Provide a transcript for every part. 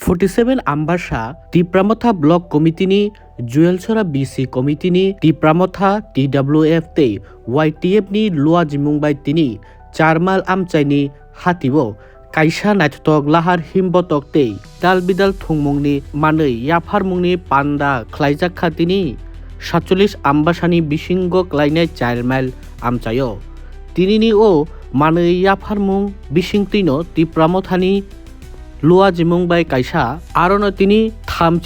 47 Ambassa Tipra Motha Block Committee ni Juelsora BC Committee ni Tipra Motha TWF te YTF ni Lua Jimungbai tini Charmal Amchai ni Hatibo Kaisa Naithok Lahar Himbotok te Dal Bidal Thungmungni Manei Yapharmungni Panda Khlaijak Khatini 47 Ambassa Bisingo Klainai Chairmail Amchayo Tinini o Manei Yapharmung Bisingtino Tipra Motha ni Lua Jimungbai Kaisa Arono tini Tham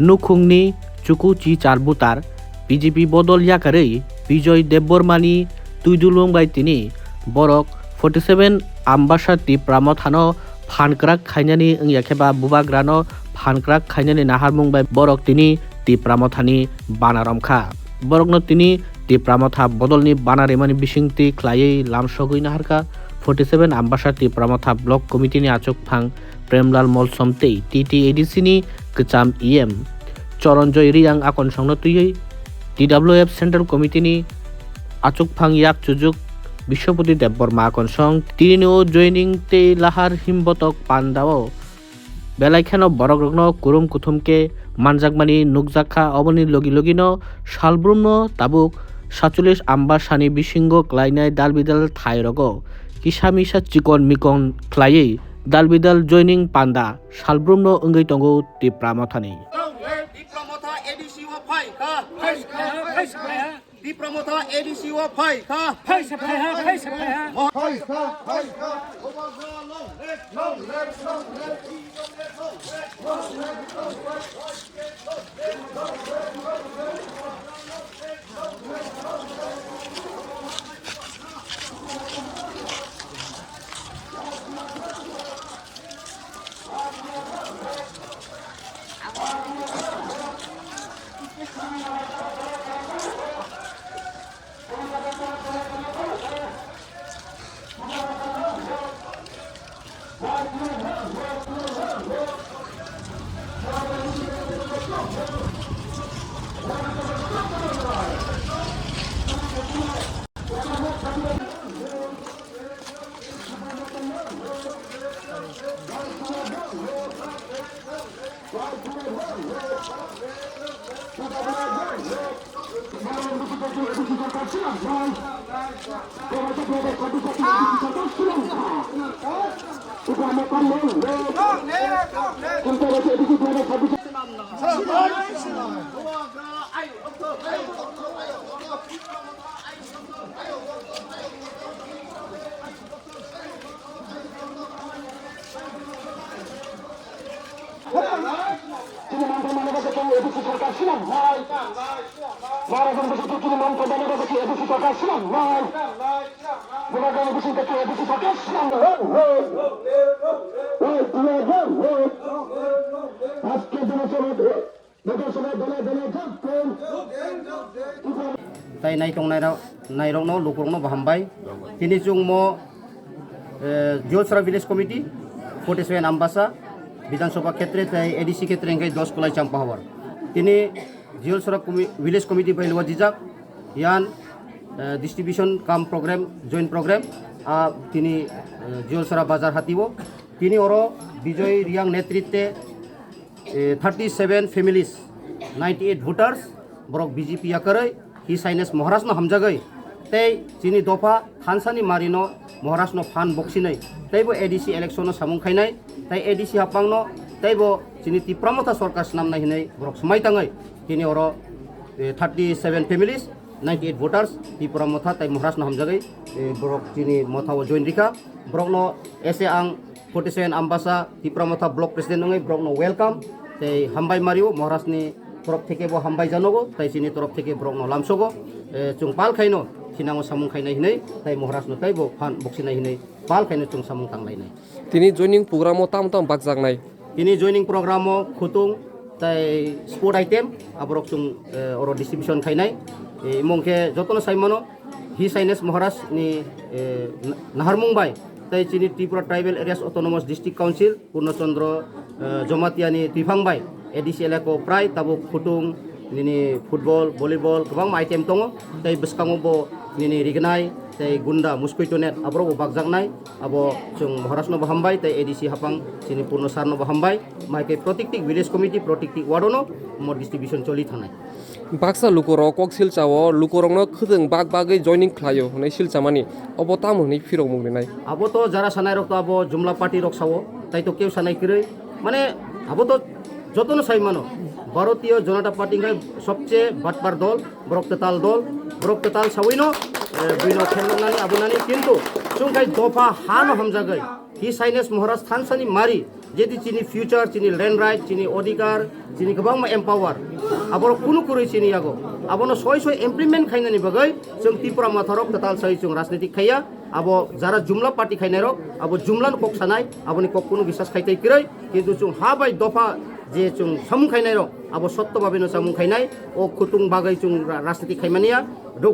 Nukhungni Chukuchi Charbutar BJP Bodol Yakarei Bijoy Debbormani Tuidulungbai tini Borok 47 Ambassa Tipra Mothano Phankrak Khainani Yakheba Bubagrano Phankrak Khainani Naharmungbai Borok tini Tipra Mothani Banaromkha Borokno tini Tipra Motha Bodolni Banaremani Bisingti Khlaiei Lamsogui Naharka 47 Ambassa Tipra Motha Block Committee ni achuk phang Prem Molsom tei TTADC ni Kcham EM Choronjoy Riang akon songno tuyei TWF Central Committee ni achuk phang yak chujuk Bishopati Debborma akon song tinino joining te lahar himbotok pandao belaikhano borokrokno kurum kuthumke manjakmani nukjakha oboni logino salbrumno tabuk 47 Ambassa ni bisingo klainai dalbidal thairogo Kisamisa Chikon Mikon Klaiei Dalbidal joining Panda Salbrumno Ungei Tongo Tipra Mothani Tipra Motha ADC wa phai kha Tipra Motha ADC wa phai kha phai Tai nai tong nai rong no lukurong no bahambai tini chung mo Juelsora Village Committee 47 Ambassa Bidhan Sabha Khetre tai ADC Khetre ngai 10 kolai champa hawar tini Juelsora Village Committee bai luwa jijak yan distribution kam program joint program a tini Juelsora bazar hatibo tini oro Bijoy Riang netritwe 37 families 98 voters borok BJP yakarei hi saines Maharashtra hamjagai tei chini dofa khansani marino Maharashtra phan boksinai teibo ADC election no samung khainai tai ADC hapangno teibo chini Tipra Motha sarkar snamna hinai borok samai tangai tini oro 37 families 98 voters Tipra Motha tai Maharashtra hamjagai borok chini Motha o join rika borok no ese ang 47 Ambassa Tipra Motha block president ngai borok no welcome tei hambai mario Maharashtra ni torop theke bo hambai janogo tai chini torop theke borok no lamsogo chungpal khaino Sinango samung khainai hinai tai Maharashtra tai bo phan boksinai hinai pal khaino chung samung tanglai nai Tini joining program tam bakjak nai tini joining program khutung tai sport item aborok chung oro distribution khainai mongke jotono saimano hi saines Maharashtra ni Naharmungbai tai chini Tipra Tribal Areas Autonomous District Council Purnochandra Jomatiani Tifangbai ADC eleko prai tabuk khutung ini football volleyball kebang item tongo tai beskango bo nini rignai tei gunda mosquito net abro bo bakjaknai abo chung Maharashtra no bahambai tei ADC hapang sini purno sarno bahambai mai ke protektik village committee protektik wadono mo distribution choli thanai Baksa lukorok kok silchao lukorokno khudung bag joining khlayo nei silchamani obo tam honi firok mungni nai abo to jara sanai rok to abo jumla party rok sawo tai to keu sanai kirei মানে abo to jotono sai mano ভারতীয় জনতা party গাই সবচেয়ে বাটপার দল Brock তেতাল সাউইনো দুইনো খেলনানি আবুনানি কিন্তু চুংখাই দফা হানো হামজাগাই হি সাইনেস মহারাজ থানসানি মারি যেদি চিনি ফিউচার চিনি ল্যান্ড রাইট চিনি অধিকার চিনি গোबां এম্পাওয়ার আবার কোনো করে চিনি আগো আবনো সয় ইমপ্লিমেন্ট খাইনানি বাগাই जों ত্রিপুরা মাথারক তেতাল সাই जों রাজনীতি খাইয়া আবো যারা জুমলা পার্টি খাইনাই রক আবো জুমলান কক সানাই আবনি কক কোনো বিশ্বাস খাইতাই কিরই কিন্তু जों হাবাই দফা যে जों সামুং খাইনাই রক আবো সত্যভাবে সামুং খাইনাই ও খুতুং বাগাই जों রাজনীতি খাইমানিয়া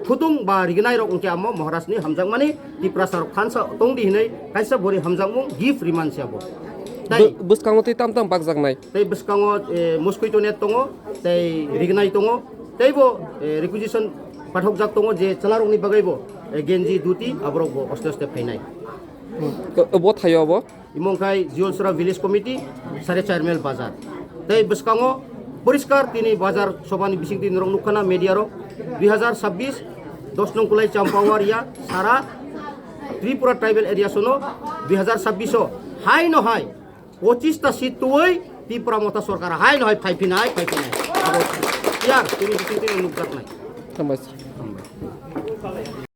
খুতুং বা রিগনাই রক উনকে আমো মহারাষ্ট্রনি হামজাংমানি ত্রিপুরা সারক খানসা তংদি হিनै কাইসা বরি হামজাংমু গিফট রিমানসি আবো buskango tei tam bakjaknai tei buskango mosquito net tongo tei rignai tongo tei bo requisition pathok jak tongo je chalarok ni bagaibo genji duti abrok bo oste phainai obo thayo obo imongkai jiolsora village committee 4.5 mail bazar tei buskango poriskar tini bazar sobani bising din rong nukhana media ro 2026 10 nong kulai champawar ya sara Tripura tribal area sono 2026 hai no hai 25টা seat তুই ত্রিপুরা মথা সরকার high নয় ফাইফিনাই abo ইয়ার তিনি বিচিং তিনি নুকজাক নাই tambah